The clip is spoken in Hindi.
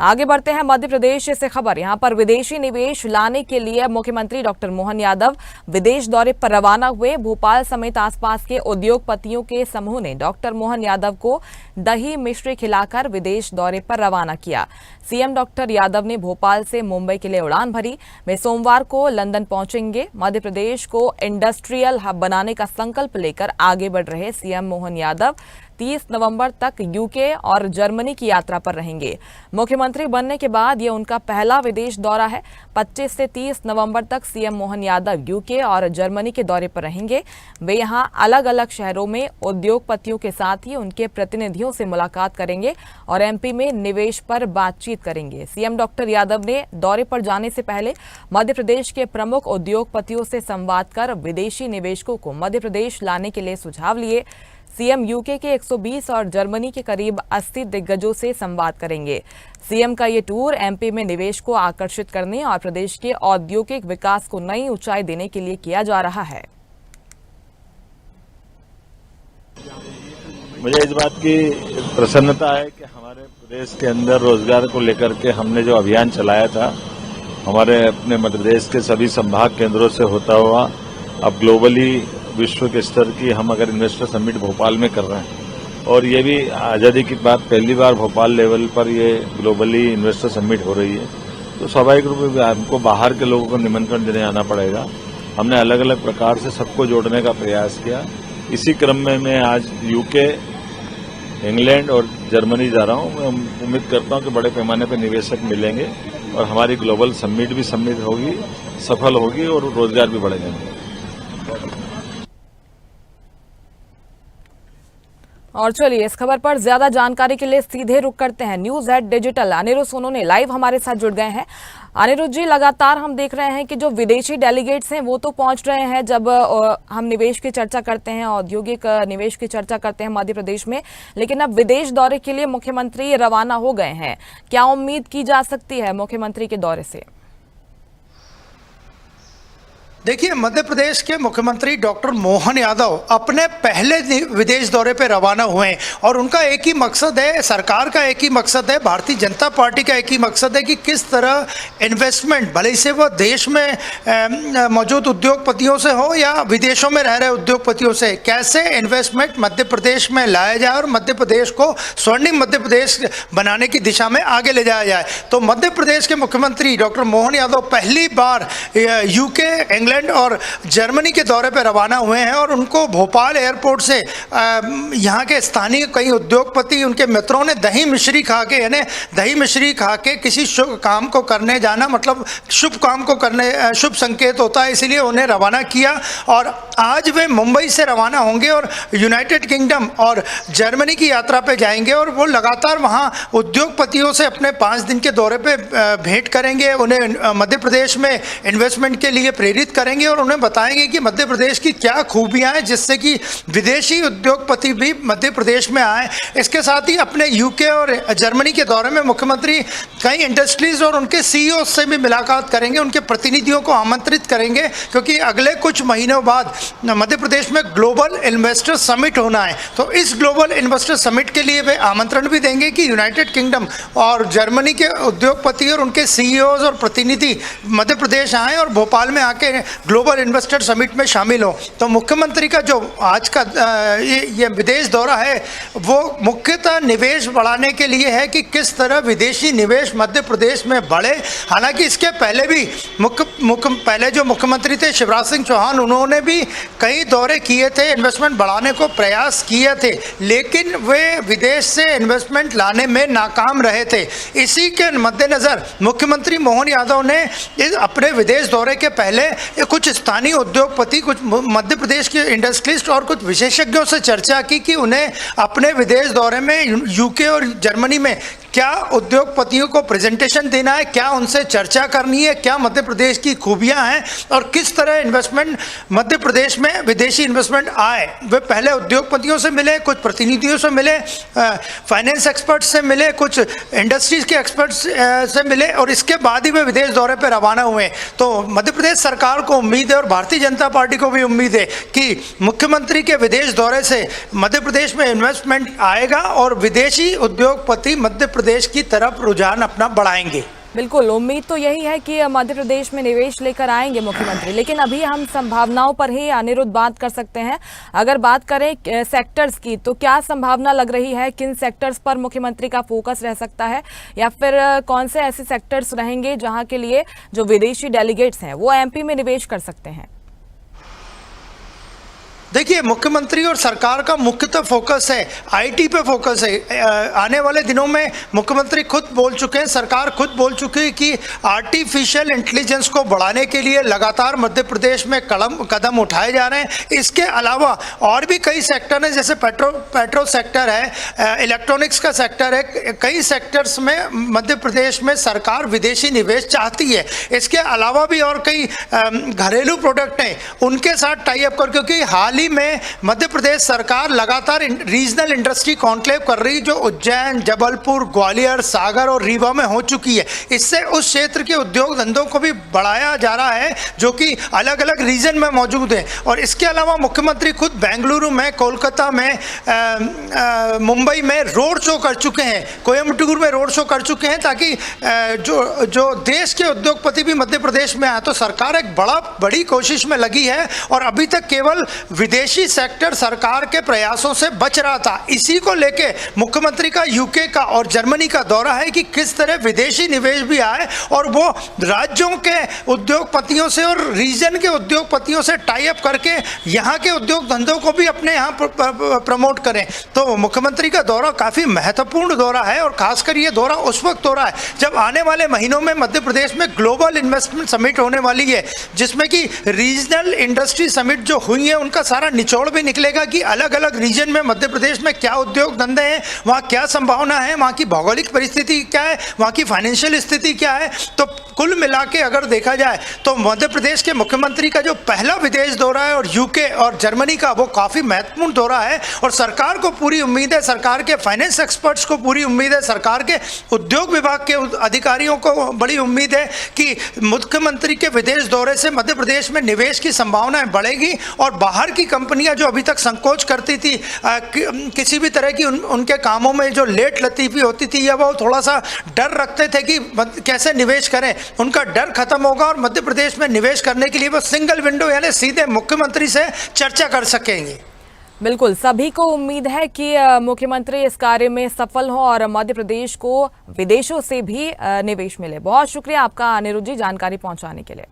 आगे बढ़ते हैं मध्य प्रदेश से खबर। यहां पर विदेशी निवेश लाने के लिए मुख्यमंत्री डॉक्टर मोहन यादव विदेश दौरे पर रवाना हुए। भोपाल समेत आसपास के उद्योगपतियों के समूह ने डॉक्टर मोहन यादव को दही मिश्री खिलाकर विदेश दौरे पर रवाना किया। सीएम डॉक्टर यादव ने भोपाल से मुंबई के लिए उड़ान भरी। वे सोमवार को लंदन पहुंचेंगे। मध्य प्रदेश को इंडस्ट्रियल हब बनाने का संकल्प लेकर आगे बढ़ रहे सीएम मोहन यादव 30 नवंबर तक यूके और जर्मनी की यात्रा पर रहेंगे। मुख्यमंत्री बनने के बाद ये उनका पहला विदेश दौरा है। 25 से 30 नवंबर तक सीएम मोहन यादव यूके और जर्मनी के दौरे पर रहेंगे। वे यहां अलग अलग शहरों में उद्योगपतियों के साथ ही उनके प्रतिनिधियों से मुलाकात करेंगे और एमपी में निवेश पर बातचीत करेंगे। सीएम डॉक्टर यादव ने दौरे पर जाने से पहले मध्य प्रदेश के प्रमुख उद्योगपतियों से संवाद कर विदेशी निवेशकों को मध्य प्रदेश लाने के लिए सुझाव लिए। सीएम यूके के 120 और जर्मनी के करीब 80 दिग्गजों से संवाद करेंगे। सीएम का ये टूर एमपी में निवेश को आकर्षित करने और प्रदेश के औद्योगिक विकास को नई ऊंचाई देने के लिए किया जा रहा है। मुझे इस बात की प्रसन्नता है कि हमारे प्रदेश के अंदर रोजगार को लेकर के हमने जो अभियान चलाया था, हमारे अपने मध्य प्रदेश के सभी संभाग केंद्रों से होता हुआ अब ग्लोबली विश्व के स्तर की हम अगर इन्वेस्टर समिट भोपाल में कर रहे हैं और ये भी आज़ादी की बात पहली बार भोपाल लेवल पर ये ग्लोबली इन्वेस्टर समिट हो रही है, तो स्वाभाविक रूप से हमको बाहर के लोगों को निमंत्रण देने आना पड़ेगा। हमने अलग अलग प्रकार से सबको जोड़ने का प्रयास किया। इसी क्रम में मैं आज यूके, इंग्लैंड और जर्मनी जा रहा हूँ। मैं उम्मीद करता हूँ कि बड़े पैमाने पर निवेशक मिलेंगे और हमारी ग्लोबल समिट भी होगी, सफल होगी और रोजगार भी बढ़ेंगे। और चलिए इस खबर पर ज्यादा जानकारी के लिए सीधे रुक करते हैं न्यूज़@डिजिटल। अनिरुद्ध सोनोने लाइव हमारे साथ जुड़ गए हैं। अनिरुद्ध जी, लगातार हम देख रहे हैं कि जो विदेशी डेलीगेट्स हैं वो तो पहुंच रहे हैं जब हम निवेश की चर्चा करते हैं, औद्योगिक निवेश की चर्चा करते हैं मध्य प्रदेश में, लेकिन अब विदेश दौरे के लिए मुख्यमंत्री रवाना हो गए हैं। क्या उम्मीद की जा सकती है मुख्यमंत्री के दौरे से? देखिए, मध्य प्रदेश के मुख्यमंत्री डॉक्टर मोहन यादव अपने पहले विदेश दौरे पर रवाना हुए हैं और उनका एक ही मकसद है, सरकार का एक ही मकसद है, भारतीय जनता पार्टी का एक ही मकसद है कि किस तरह इन्वेस्टमेंट, भले से वह देश में मौजूद उद्योगपतियों से हो या विदेशों में रह रहे उद्योगपतियों से, कैसे इन्वेस्टमेंट मध्य प्रदेश में लाया जाए और मध्य प्रदेश को स्वर्णिम मध्य प्रदेश बनाने की दिशा में आगे ले जाया जाए। तो मध्य प्रदेश के मुख्यमंत्री डॉक्टर मोहन यादव पहली बार यूके, इंग्लैंड और जर्मनी के दौरे पर रवाना हुए हैं और उनको भोपाल एयरपोर्ट से यहाँ के स्थानीय कई उद्योगपति, उनके मित्रों ने दही मिश्री खा के, यानी दही मिश्री खा के किसी शुभ काम को करने जाना मतलब शुभ काम को करने शुभ संकेत होता है, इसीलिए उन्हें रवाना किया। और आज वे मुंबई से रवाना होंगे और यूनाइटेड किंगडम और जर्मनी की यात्रा पर जाएंगे और वो लगातार वहाँ उद्योगपतियों से अपने 5 दिन के दौरे पर भेंट करेंगे, उन्हें मध्य प्रदेश में इन्वेस्टमेंट के लिए प्रेरित करेंगे और उन्हें बताएंगे कि मध्य प्रदेश की क्या खूबियां हैं जिससे कि विदेशी उद्योगपति भी मध्य प्रदेश में आए। इसके साथ ही अपने यूके और जर्मनी के दौरे में मुख्यमंत्री कई इंडस्ट्रीज और उनके सीईओ से भी मुलाकात करेंगे, उनके प्रतिनिधियों को आमंत्रित करेंगे, क्योंकि अगले कुछ महीनों बाद मध्य प्रदेश में ग्लोबल इन्वेस्टर समिट होना है। तो इस ग्लोबल इन्वेस्टर समिट के लिए वे आमंत्रण भी देंगे कि यूनाइटेड किंगडम और जर्मनी के उद्योगपति और उनके सीईओ और प्रतिनिधि मध्य प्रदेश आए और भोपाल में आके ग्लोबल इन्वेस्टर समिट में शामिल हो। तो मुख्यमंत्री का जो आज का ये विदेश दौरा है वो मुख्यतः निवेश बढ़ाने के लिए है कि किस तरह विदेशी निवेश मध्य प्रदेश में बढ़े। हालांकि इसके पहले भी पहले जो मुख्यमंत्री थे शिवराज सिंह चौहान, उन्होंने भी कई दौरे किए थे, इन्वेस्टमेंट बढ़ाने को प्रयास किए थे, लेकिन वे विदेश से इन्वेस्टमेंट लाने में नाकाम रहे थे। इसी के मद्देनज़र मुख्यमंत्री मोहन यादव ने अपने विदेश दौरे के पहले कुछ स्थानीय उद्योगपति, कुछ मध्य प्रदेश के इंडस्ट्रियलिस्ट और कुछ विशेषज्ञों से चर्चा की कि उन्हें अपने विदेश दौरे में यूके और जर्मनी में क्या उद्योगपतियों को प्रेजेंटेशन देना है, क्या उनसे चर्चा करनी है, क्या मध्य प्रदेश की खूबियां हैं और किस तरह इन्वेस्टमेंट मध्य प्रदेश में विदेशी इन्वेस्टमेंट आए। वे पहले उद्योगपतियों से मिले, कुछ प्रतिनिधियों से मिले, फाइनेंस एक्सपर्ट्स से मिले, कुछ इंडस्ट्रीज के एक्सपर्ट्स से मिले और इसके बाद ही वे विदेश दौरे पर रवाना हुए। तो मध्य प्रदेश सरकार को उम्मीद है और भारतीय जनता पार्टी को भी उम्मीद है कि मुख्यमंत्री के विदेश दौरे से मध्य प्रदेश में इन्वेस्टमेंट आएगा और विदेशी उद्योगपति मध्य प्रदेश की तरफ रुझान अपना बढ़ाएंगे। बिल्कुल, उम्मीद तो यही है कि मध्य प्रदेश में निवेश लेकर आएंगे मुख्यमंत्री, लेकिन अभी हम संभावनाओं पर ही अनिरुद्ध बात कर सकते हैं। अगर बात करें सेक्टर्स की, तो क्या संभावना लग रही है, किन सेक्टर्स पर मुख्यमंत्री का फोकस रह सकता है, या फिर कौन से ऐसे सेक्टर्स रहेंगे जहां के लिए जो विदेशी डेलीगेट्स हैं वो एमपी में निवेश कर सकते हैं? देखिए, मुख्यमंत्री और सरकार का मुख्यतः फोकस है आईटी पे फोकस है। आने वाले दिनों में मुख्यमंत्री खुद बोल चुके हैं, सरकार खुद बोल चुकी है कि आर्टिफिशियल इंटेलिजेंस को बढ़ाने के लिए लगातार मध्य प्रदेश में कदम उठाए जा रहे हैं। इसके अलावा और भी कई सेक्टर हैं, जैसे पेट्रो सेक्टर है, इलेक्ट्रॉनिक्स का सेक्टर है। कई सेक्टर्स में मध्य प्रदेश में सरकार विदेशी निवेश चाहती है। इसके अलावा भी और कई घरेलू प्रोडक्ट हैं, उनके साथ टाई अप कर, क्योंकि हाल में मध्य प्रदेश सरकार लगातार रीजनल इंडस्ट्री कॉन्क्लेव कर रही, जो उज्जैन, जबलपुर, ग्वालियर, सागर और रीवा में हो चुकी है। इससे उस क्षेत्र के उद्योग धंधों को भी बढ़ाया जा रहा है, जो कि अलग अलग रीजन में मौजूद है। और इसके अलावा मुख्यमंत्री खुद बेंगलुरु में, कोलकाता में, मुंबई में रोड शो कर चुके हैं, कोयम्बटूर में रोड शो कर चुके हैं, ताकि जो देश के उद्योगपति भी मध्य प्रदेश में आए। तो सरकार एक बड़ी कोशिश में लगी है, और अभी तक केवल विदेशी सेक्टर सरकार के प्रयासों से बच रहा था। इसी को लेके मुख्यमंत्री का यूके का और जर्मनी का दौरा है कि किस तरह विदेशी निवेश भी आए और वो राज्यों के उद्योगपतियों से और रीजन के उद्योगपतियों से टाई अप करके यहाँ के उद्योग धंधों को भी अपने यहाँ प्रमोट करें। तो मुख्यमंत्री का दौरा काफ़ी महत्वपूर्ण दौरा है, और खासकर ये दौरा उस वक्त हो रहा है जब आने वाले महीनों में मध्य प्रदेश में ग्लोबल इन्वेस्टमेंट समिट होने वाली है, जिसमें कि रीजनल इंडस्ट्री समिट जो हुई है उनका सारा निचोड़ भी निकलेगा कि अलग अलग रीजन में मध्य प्रदेश में क्या उद्योग धंधे हैं, वहाँ क्या संभावना है, वहाँ की भौगोलिक परिस्थिति क्या है, वहाँ की फाइनेंशियल स्थिति क्या है। तो कुल मिला के अगर देखा जाए तो मध्य प्रदेश के मुख्यमंत्री का जो पहला विदेश दौरा है और यूके और जर्मनी का, वो काफ़ी महत्वपूर्ण दौरा है। और सरकार को पूरी उम्मीद है, सरकार के फाइनेंस एक्सपर्ट्स को पूरी उम्मीद है, सरकार के उद्योग विभाग के अधिकारियों को बड़ी उम्मीद है कि मुख्यमंत्री के विदेश दौरे से मध्य प्रदेश में निवेश की संभावनाएं बढ़ेगी, और बाहर की कंपनियां जो अभी तक संकोच करती थी, किसी भी तरह की उनके कामों में जो लेट लतीफ़ी होती थी, या वो थोड़ा सा डर रखते थे कि कैसे निवेश करें, उनका डर खत्म होगा और मध्य प्रदेश में निवेश करने के लिए वो सिंगल विंडो यानी सीधे मुख्यमंत्री से चर्चा कर सकेंगे। बिल्कुल, सभी को उम्मीद है कि मुख्यमंत्री इस कार्य में सफल हो और मध्य प्रदेश को विदेशों से भी निवेश मिले। बहुत शुक्रिया आपका अनिरुद्ध जी, जानकारी पहुंचाने के लिए।